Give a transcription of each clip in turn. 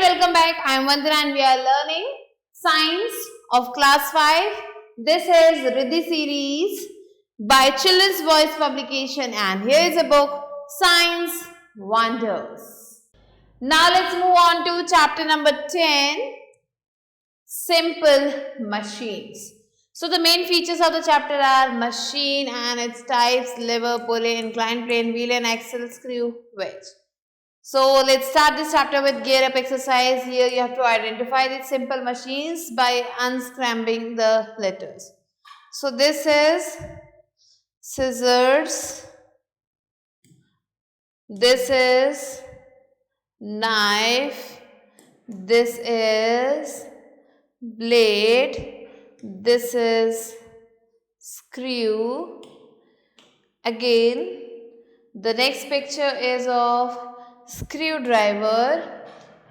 welcome back. I am Vandana and we are learning Science of Class 5. This is Riddhi series by Children's Voice Publication and here is a book, Science Wonders. Now let's move on to chapter number 10, Simple Machines. So the main features of the chapter are machine and its types, lever, pulley, inclined plane, wheel and axle, screw, wedge. So let's start this chapter with gear up exercise. Here you have to identify the simple machines by unscrambling the letters. So this is scissors, this is knife, this is blade, this is screw. Again, the next picture is of screwdriver,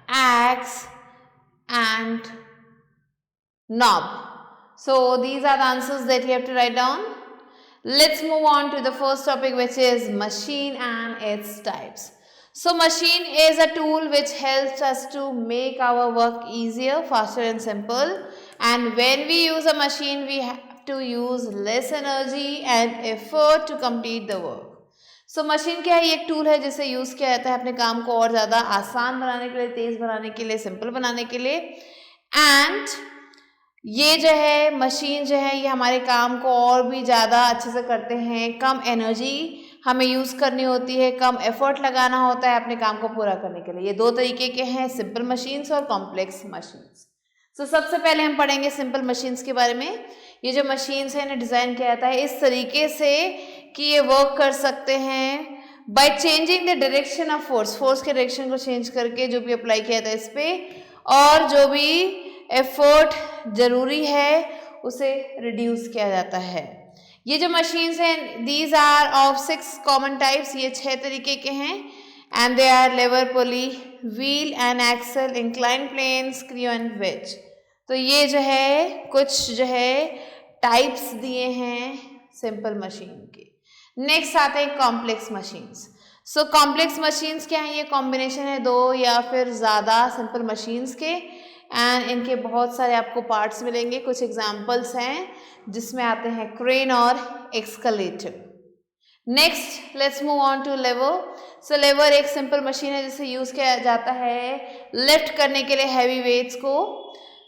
axe and knob. So these are the answers that you have to write down. Let's move on to the first topic, which is machine and its types. So machine is a tool which helps us to make our work easier, faster and simple. And when we use a machine, we have to use less energy and effort to complete the work. So machine क्या है, ये एक tool है जिसे use किया जाता है अपने काम को और ज़्यादा आसान बनाने के लिए, तेज़ बनाने के लिए, सिंपल बनाने के लिए. एंड ये जो है मशीन जो है ये हमारे काम को और भी ज़्यादा अच्छे से करते हैं. कम एनर्जी हमें यूज़ करनी होती है, कम एफर्ट लगाना होता है अपने काम को पूरा करने के लिए. ये दो तरीके के हैं, सिंपल मशीन्स और कॉम्प्लेक्स मशीन्स. तो सबसे पहले हम पढ़ेंगे सिंपल मशीन्स के बारे में. ये जो मशीन्स हैं इन्हें डिज़ाइन किया जाता है इस तरीके से कि ये वर्क कर सकते हैं by changing the direction of force के डायरेक्शन को चेंज करके जो भी अप्लाई किया जाता है इस पर, और जो भी एफर्ट ज़रूरी है उसे रिड्यूस किया जाता है. ये जो मशीन्स हैं these are of 6 common types. ये 6 तरीके के हैं and they are lever, pulley, wheel and axle, incline plane, screw and wedge. तो ये जो है कुछ जो है टाइप्स दिए हैं सिंपल मशीन के. नेक्स्ट आते हैं complex machines. So complex machines क्या हैं, ये कॉम्बिनेशन है 2 या फिर ज़्यादा सिंपल मशीन्स के एंड इनके बहुत सारे आपको पार्ट्स मिलेंगे. कुछ एग्जांपल्स हैं जिसमें आते हैं क्रेन और escalator. Next let's move on to lever. So lever एक सिंपल मशीन है जिसे यूज़ किया जाता है लिफ्ट करने के लिए हैवी वेट्स को,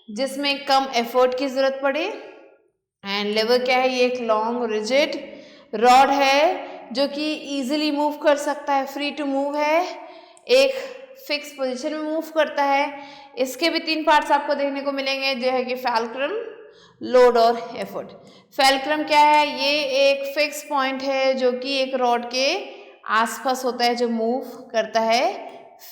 जिसमें कम एफर्ट की ज़रूरत पड़े. एंड लेवर क्या है, ये एक लॉन्ग रिजिड रॉड है जो कि ईजिली मूव कर सकता है, फ्री टू मूव है, एक फिक्स पोजीशन में मूव करता है. इसके भी 3 पार्ट्स आपको देखने को मिलेंगे जो है कि फैल्क्रम, लोड और एफर्ट. फैल्क्रम क्या है, ये एक फिक्स पॉइंट है जो कि एक रॉड के आसपास होता है जो मूव करता है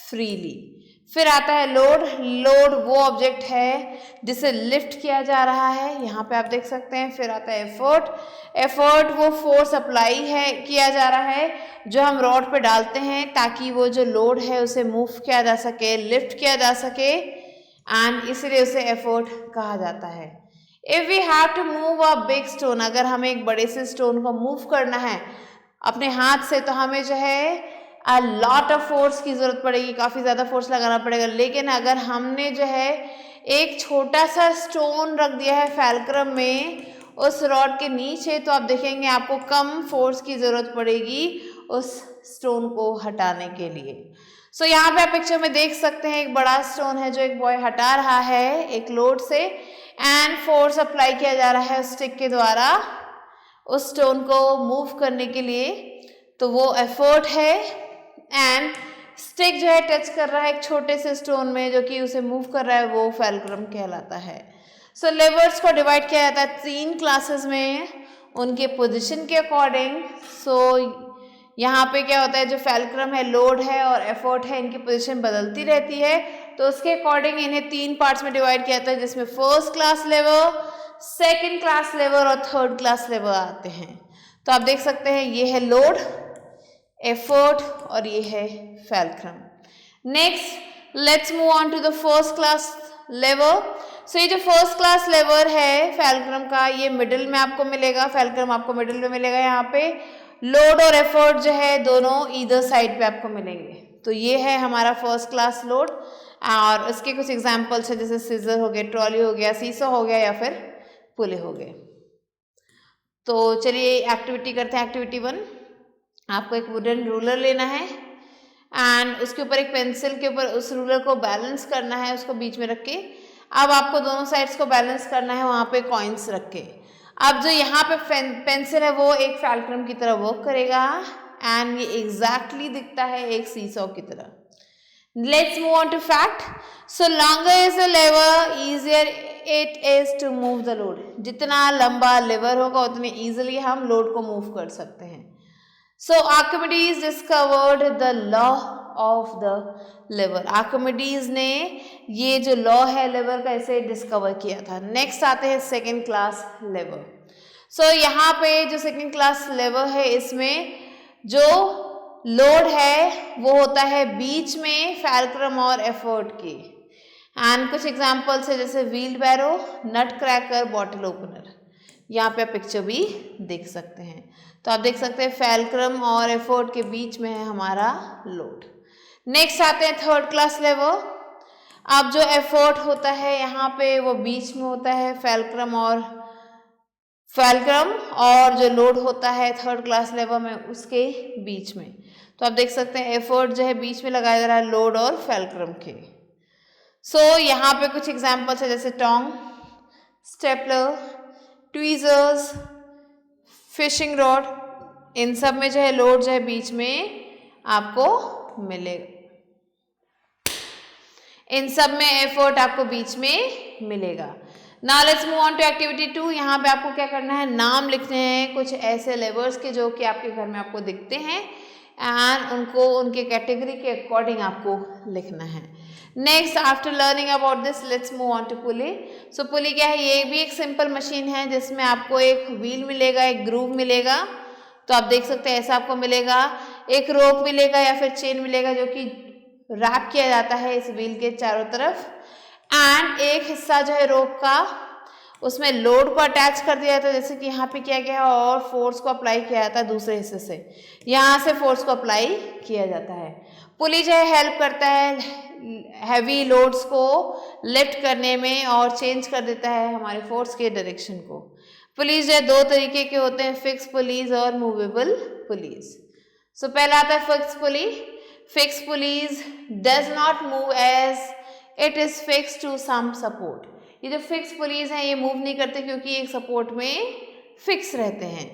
फ्रीली. फिर आता है लोड. लोड वो ऑब्जेक्ट है जिसे लिफ्ट किया जा रहा है, यहाँ पे आप देख सकते हैं. फिर आता है एफर्ट. एफर्ट वो फोर्स अप्लाई है किया जा रहा है जो हम रॉड पे डालते हैं ताकि वो जो लोड है उसे मूव किया जा सके, लिफ्ट किया जा सके, एंड इसलिए उसे एफर्ट कहा जाता है. If we have to move a big stone, अगर हमें एक बड़े से स्टोन को मूव करना है अपने हाथ से तो हमें जो है अ लॉट ऑफ फोर्स की ज़रूरत पड़ेगी, काफ़ी ज़्यादा फोर्स लगाना पड़ेगा. लेकिन अगर हमने जो है एक छोटा सा स्टोन रख दिया है फैल्क्रम में उस रॉड के नीचे, तो आप देखेंगे आपको कम फोर्स की ज़रूरत पड़ेगी उस स्टोन को हटाने के लिए. सो यहाँ पे आप पिक्चर में देख सकते हैं एक बड़ा स्टोन है जो एक बॉय हटा रहा है एक लोड से, एंड फोर्स अप्लाई किया जा रहा है उस स्टिक के द्वारा उस स्टोन को मूव करने के लिए. तो वो एफर्ट है एंड स्टिक जो है टच कर रहा है एक छोटे से स्टोन में जो कि उसे मूव कर रहा है, वो फैल्क्रम कहलाता है. सो लेवर्स को डिवाइड किया जाता है 3 क्लासेस में उनके पोजीशन के अकॉर्डिंग. सो यहाँ पे क्या होता है, जो फैल्क्रम है, लोड है और एफर्ट है, इनकी पोजीशन बदलती रहती है, तो उसके अकॉर्डिंग इन्हें 3 पार्ट्स में डिवाइड किया जाता है जिसमें फर्स्ट क्लास लेवर, सेकेंड क्लास लेवर और थर्ड क्लास लेवर आते हैं. तो आप देख सकते हैं ये है लोड, एफर्ट और ये है fulcrum. Next let's move on to the first class lever. So ये जो फर्स्ट क्लास लेवर है फैल्क्रम का, ये मिडिल में आपको मिलेगा, फैल्क्रम आपको मिडिल में मिलेगा. यहाँ पे लोड और एफर्ट जो है दोनों ईदर साइड पे आपको मिलेंगे. तो ये है हमारा फर्स्ट क्लास लोड और उसके कुछ एग्जाम्पल्स है जैसे सीजर हो गए, ट्रॉली हो गया, सीसो हो गया या फिर पुले हो गए। तो चलिए एक्टिविटी करते हैं। एक्टिविटी 1, आपको एक वुडन रूलर लेना है एंड उसके ऊपर एक पेंसिल के ऊपर उस रूलर को बैलेंस करना है, उसको बीच में रख के। अब आपको दोनों साइड्स को बैलेंस करना है वहाँ पे कॉइन्स रख के। अब जो यहाँ पे पेंसिल है वो एक फैल्क्रम की तरह वर्क करेगा एंड ये एग्जैक्टली दिखता है एक सीसॉ की तरह। Let's move on to fact. So longer is the lever, easier it is to move the load. जितना लंबा लेवर होगा उतने easily हम लोड को मूव कर सकते हैं। So Archimedes discovered the law of the lever. Archimedes ने ये जो लॉ है लेवर का इसे डिस्कवर किया था। नेक्स्ट आते हैं सेकेंड क्लास लेवर। सो यहाँ पे जो सेकेंड क्लास लेवर है इसमें जो लोड है वो होता है बीच में फैल्क्रम और एफर्ट की। एंड कुछ एग्जांपल्स है जैसे व्हील बैरो, नट क्रैकर, बॉटल ओपनर। यहाँ पे आप पिक्चर भी देख सकते हैं। तो आप देख सकते हैं फैल्क्रम और एफर्ट के बीच में है हमारा लोड। नेक्स्ट आते हैं थर्ड क्लास लेवर। अब जो एफर्ट होता है यहाँ पे वो बीच में होता है फैल्क्रम और जो लोड होता है थर्ड क्लास लेवर में उसके बीच में। तो आप देख सकते हैं एफर्ट जो है बीच में लगाया जा रहा है लोड और फैल्क्रम के। सो यहाँ पे कुछ एग्जांपल्स है जैसे Tong, stapler, tweezers, fishing rod. इन सब में जो है लोड जो है बीच में आपको मिलेगा, इन सब में एफर्ट आपको बीच में मिलेगा। Now let's move on to activity 2। यहाँ पे आपको क्या करना है, नाम लिखने हैं कुछ ऐसे लेवर्स के जो कि आपके घर में आपको दिखते हैं एंड उनको उनके कैटेगरी के अकॉर्डिंग आपको लिखना है। Next after learning about this let's move on to pulley. So pulley क्या है, ये भी एक सिंपल मशीन है जिसमें आपको एक व्हील मिलेगा, एक ग्रूव मिलेगा। तो आप देख सकते हैं ऐसा आपको मिलेगा, एक रोप मिलेगा या फिर चेन मिलेगा जो कि रैप किया जाता है इस व्हील के चारों तरफ एंड एक हिस्सा जो है रोप का उसमें लोड को अटैच कर दिया जाता है जैसे कि यहाँ पे किया गया और फोर्स को अप्लाई किया जाता है दूसरे हिस्से से, यहाँ से फोर्स को अप्लाई किया जाता है। पुली जो है हेल्प करता है हैवी लोड्स को लिफ्ट करने में और चेंज कर देता है हमारे फोर्स के डायरेक्शन को। पुलीज जो है दो तरीके के होते हैं, फिक्स पुलीज और मूवेबल पुलीज। सो पहला आता है fix pulley. Fix pulleys does not move as it is fix to some support. ये जो फिक्स पुलीज हैं ये मूव नहीं करते क्योंकि एक सपोर्ट में फिक्स रहते हैं।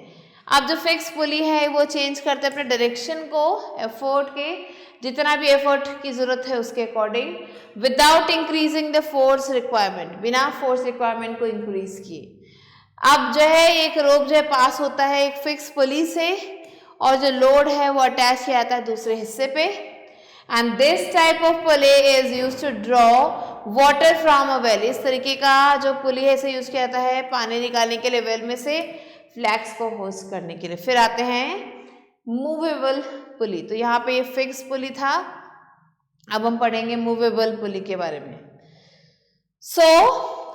अब जो फिक्स पुली है वो चेंज करते हैं अपने डायरेक्शन को एफर्ट के, जितना भी एफर्ट की जरूरत है उसके according, without increasing the force requirement, बिना फोर्स रिक्वायरमेंट को इंक्रीज किए। अब जो है एक रोप जो है पास होता है एक फिक्स पुली से और जो लोड है वो अटैच किया जाता है दूसरे हिस्से पे and this type of pulley is used to draw water from a well. इस तरीके का जो पुली है इसे यूज किया जाता है पानी निकालने के लिए वेल में से फ्लैक्स को होस्ट करने के लिए। फिर आते हैं मूवेबल पुली। तो यहाँ पे ये फिक्स पुली था, अब हम पढ़ेंगे मूवेबल पुली के बारे में।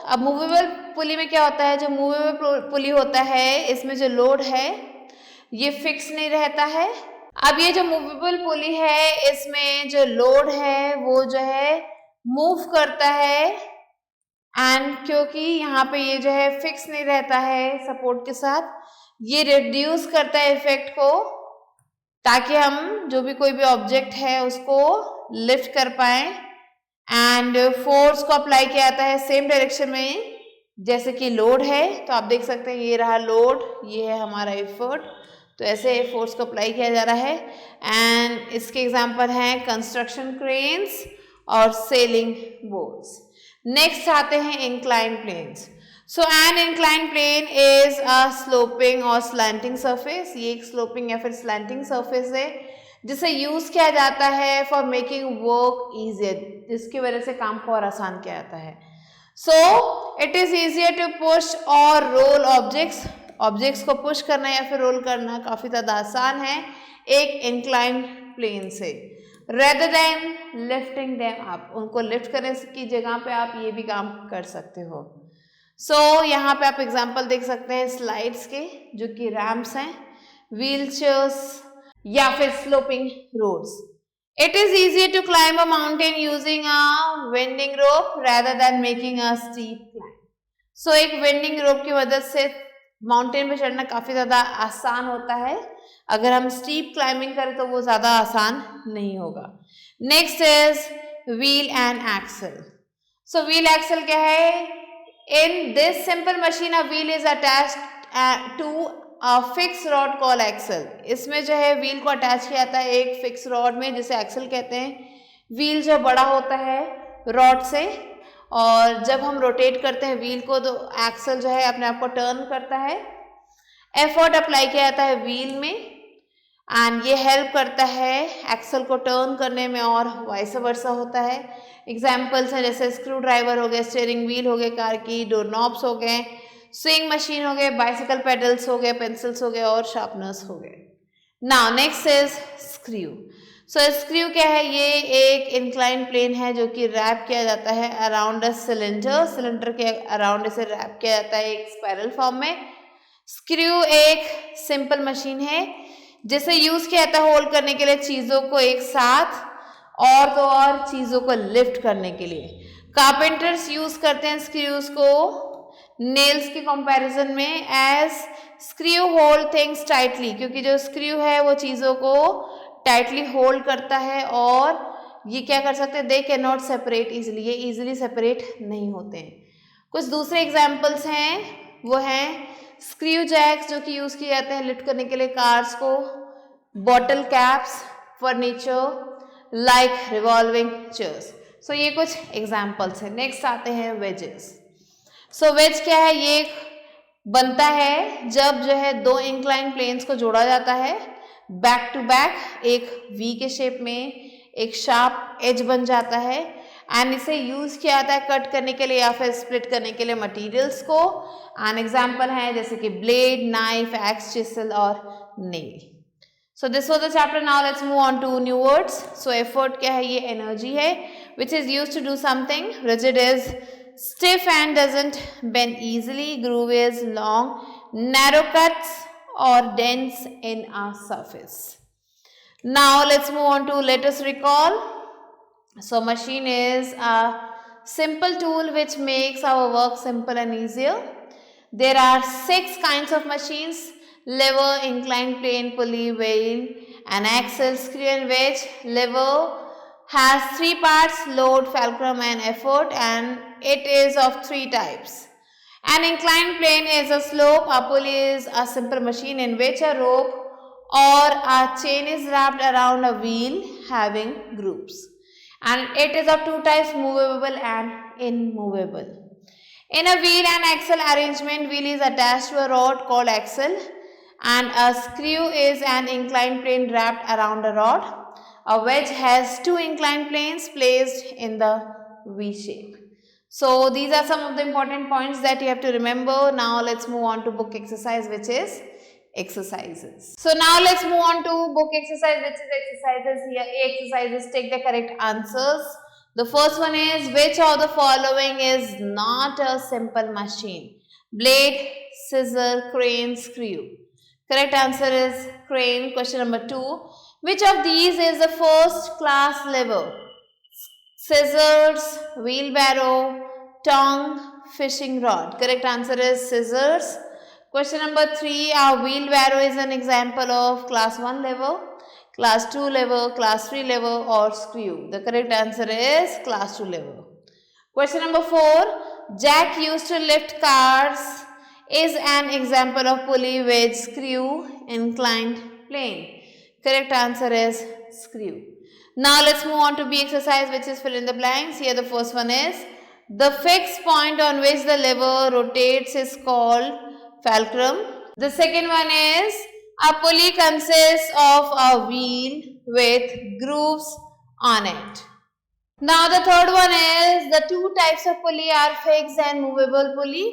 अब मूवेबल पुली में क्या होता है, जो मूवेबल पुली होता है इसमें जो लोड है ये फिक्स नहीं रहता है। अब ये जो मूवेबल पुली है इसमें जो लोड है वो जो है मूव करता है एंड क्योंकि यहाँ पे ये जो है फिक्स नहीं रहता है सपोर्ट के साथ, ये रिड्यूस करता है इफेक्ट को ताकि हम जो भी कोई भी ऑब्जेक्ट है उसको लिफ्ट कर पाए एंड फोर्स को अप्लाई किया जाता है सेम डायरेक्शन में जैसे कि लोड है। तो आप देख सकते हैं ये रहा लोड, ये है हमारा एफर्ट, तो ऐसे फोर्स को अप्लाई किया जा रहा है एंड इसके एग्जांपल हैं कंस्ट्रक्शन क्रेन्स और सेलिंग बोट्स। नेक्स्ट आते हैं incline planes. So an incline plane is a sloping और स्लैंटिंग सरफेस। ये एक स्लोपिंग या फिर स्लैंटिंग सरफेस है जिसे यूज किया जाता है फॉर मेकिंग वर्क इजियर, जिसकी वजह से काम को और आसान किया जाता है। So it is easier to push और रोल ऑब्जेक्ट्स को पुश करना या फिर रोल करना काफी ज्यादा आसान है एक इंक्लाइन प्लेन से, rather than lifting them up. उनको लिफ्ट करने की जगह पे आप ये भी काम कर सकते हो। यहाँ पे आप एग्जांपल देख सकते हैं स्लाइड्स के जो कि रैम्प्स हैं, व्हील चेयर्स या फिर sloping roads. It is easier to climb a mountain using a winding rope rather than making a steep climb. So एक winding rope की मदद से माउंटेन पे चढ़ना काफी ज्यादा आसान होता है. अगर हम steep climbing करें तो वो ज्यादा आसान नहीं होगा. Next is wheel and axle. So wheel axle क्या है? In this simple machine a wheel is attached to fix rod call axle. इसमें जो है व्हील को अटैच किया जाता है एक फिक्स रॉड में जिसे एक्सल कहते हैं. व्हील जो बड़ा होता है रॉड से और जब हम रोटेट करते हैं व्हील को तो एक्सल जो है अपने आप को टर्न करता है. एफर्ट अप्लाई किया जाता है व्हील में एंड ये हेल्प करता है एक्सल को टर्न करने में और वाइस वर्सा होता है. एग्जाम्पल्स हैं जैसे स्क्रू ड्राइवर हो गए, स्टीयरिंग व्हील हो गए कार की, डोर नॉब्स हो गए, स्विंग मशीन हो गए, बाइसिकल पेडल्स हो गए, पेंसिल्स हो गए और शार्पनर्स हो गए. Now next is screw. So screw क्या है? ये एक इंक्लाइन प्लेन है जो कि रैप किया जाता है अराउंड अ सिलेंडर. सिलेंडर के अराउंड इसे रैप किया जाता है एक स्पाइरल फॉर्म में. स्क्रू एक सिंपल मशीन है जिसे यूज किया जाता है होल्ड करने के लिए चीजों को एक साथ और तो और चीजों को लिफ्ट करने के लिए. कारपेंटर्स यूज करते हैं स्क्रूज को नेल्स के कंपैरिजन में as screw hold things tightly, क्योंकि जो स्क्रू है वो चीज़ों को टाइटली होल्ड करता है और ये क्या कर सकते हैं? They can not separate easily. ये इजिली सेपरेट नहीं होते हैं. कुछ दूसरे एग्जाम्पल्स हैं वो हैं स्क्रू जैक्स जो कि यूज़ किए जाते हैं लिफ्ट करने के लिए कार्स को, bottle caps, furniture like revolving chairs. So ये कुछ एग्जाम्पल्स हैं. नेक्स्ट आते हैं वेजेस. सो वेज क्या है? ये बनता है जब जो है दो इंक्लाइन प्लेन्स को जोड़ा जाता है बैक टू बैक एक वी के शेप में, एक शार्प एज बन जाता है एंड इसे यूज किया जाता है कट करने के लिए या फिर स्प्लिट करने के लिए मटेरियल्स को. एंड एग्जाम्पल है जैसे कि ब्लेड, नाइफ, एक्स, चिसल और nail. So this was the chapter. Now let's move on to new words. So effort क्या है? ये एनर्जी है which is use to do something. Rigid is stiff and doesn't bend easily. Groove is long, narrow cuts or dents in a surface. Now let's move on to let us recall. So machine is a simple tool which makes our work simple and easier. There are 6 kinds of machines: lever, inclined plane, pulley, wheel, and axle, screw and wedge. Lever has 3 parts: load, fulcrum and effort, and it is of 3 types. An inclined plane is a slope. A pulley is a simple machine in which a rope or a chain is wrapped around a wheel having grooves. And it is of 2 types: movable and immovable. In a wheel and axle arrangement, wheel is attached to a rod called axle and a screw is an inclined plane wrapped around a rod. A wedge has 2 inclined planes placed in the V shape. So these are some of the important points that you have to remember. Now let's move on to book exercise, which is exercises. So now let's move on to book exercise, which is exercises. Here exercises, take the correct answers. The first one is, which of the following is not a simple machine? Blade, scissor, crane, screw. Correct answer is crane. Question number 2. Which of these is the first class lever? Scissors, wheelbarrow, tongue, fishing rod. Correct answer is scissors. Question number 3. Our wheelbarrow is an example of class 1 lever, class 2 lever, class 3 lever or screw. The correct answer is class 2 lever. Question number 4. Jack used to lift cars is an example of pulley, wedge, screw, inclined plane. Correct answer is screw. Now let's move on to B exercise, which is fill in the blanks. Here the first one is, the fixed point on which the lever rotates is called fulcrum. The second one is, a pulley consists of a wheel with grooves on it. Now the third one is, the 2 types of pulley are fixed and movable pulley.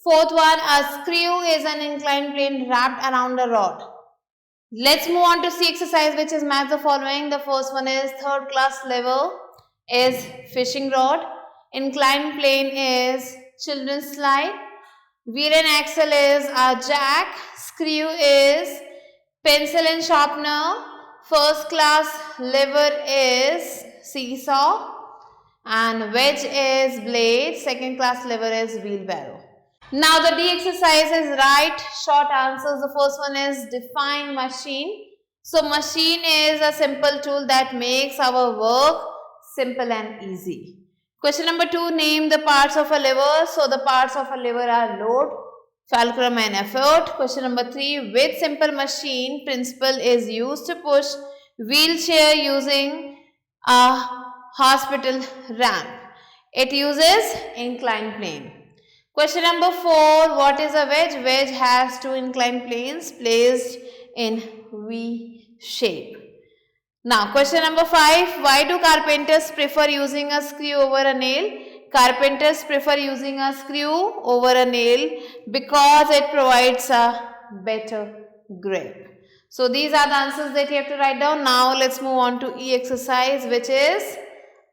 Fourth one, a screw is an inclined plane wrapped around a rod. Let's move on to C exercise, which is match the following. The first one is, third class lever is fishing rod. Inclined plane is children's slide. Wheel and axle is a jack. Screw is pencil and sharpener. first class lever is seesaw and wedge is blade, second class lever is wheelbarrow. Now the D exercise is write short answers. The first one is define machine. So machine is a simple tool that makes our work simple and easy. Question number 2, name the parts of a lever. So the parts of a lever are load, fulcrum and effort. Question number 3, which simple machine principle is used to push wheelchair using a hospital ramp? It uses inclined plane. Question number 4, what is a wedge? Wedge has two inclined planes placed in V shape. Now question number 5, why do carpenters prefer using a screw over a nail? Carpenters prefer using a screw over a nail because it provides a better grip. So these are the answers that you have to write down. Now let's move on to E exercise, which is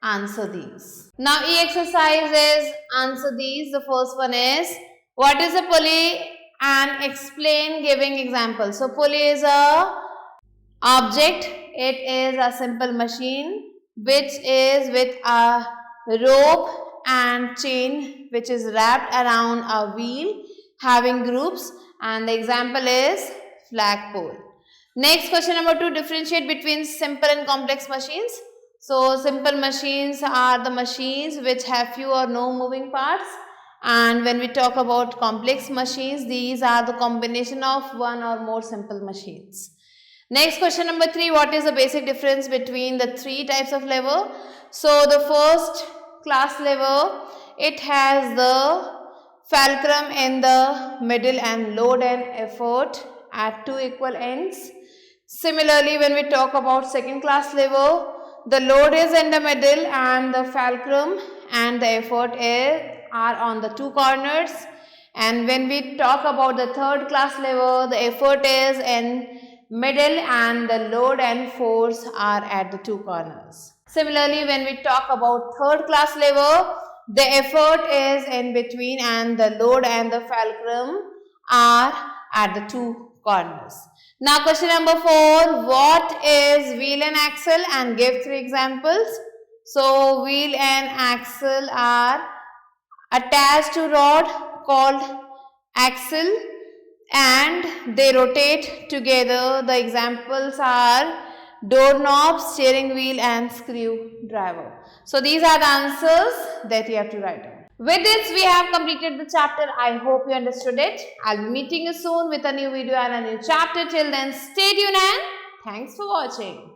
answer these. Now E exercise is answer these. The first one is, what is a pulley and explain giving example. So pulley is a object. It is a simple machine which is with a rope and chain which is wrapped around a wheel having groups, and the example is flagpole. Next, question number 2, differentiate between simple and complex machines. So simple machines are the machines which have few or no moving parts, and when we talk about complex machines, these are the combination of one or more simple machines. Next, question number 3, what is the basic difference between the three types of lever? So the first class lever, it has the fulcrum in the middle and load and effort at two equal ends. Similarly, when we talk about second class lever, the load is in the middle and the fulcrum and the effort are on the two corners. And when we talk about the third class lever, the effort is in middle and the load and force are at the two corners. Similarly, when we talk about third class lever, the effort is in between and the load and the fulcrum are at the two corners. Now question number 4, what is wheel and axle, and give 3 examples. So wheel and axle are attached to rod called axle and they rotate together. The examples are doorknob, steering wheel and screwdriver. So these are the answers that you have to write down. With this, we have completed the chapter. I hope you understood it. I'll be meeting you soon with a new video and a new chapter. Till then, stay tuned and thanks for watching.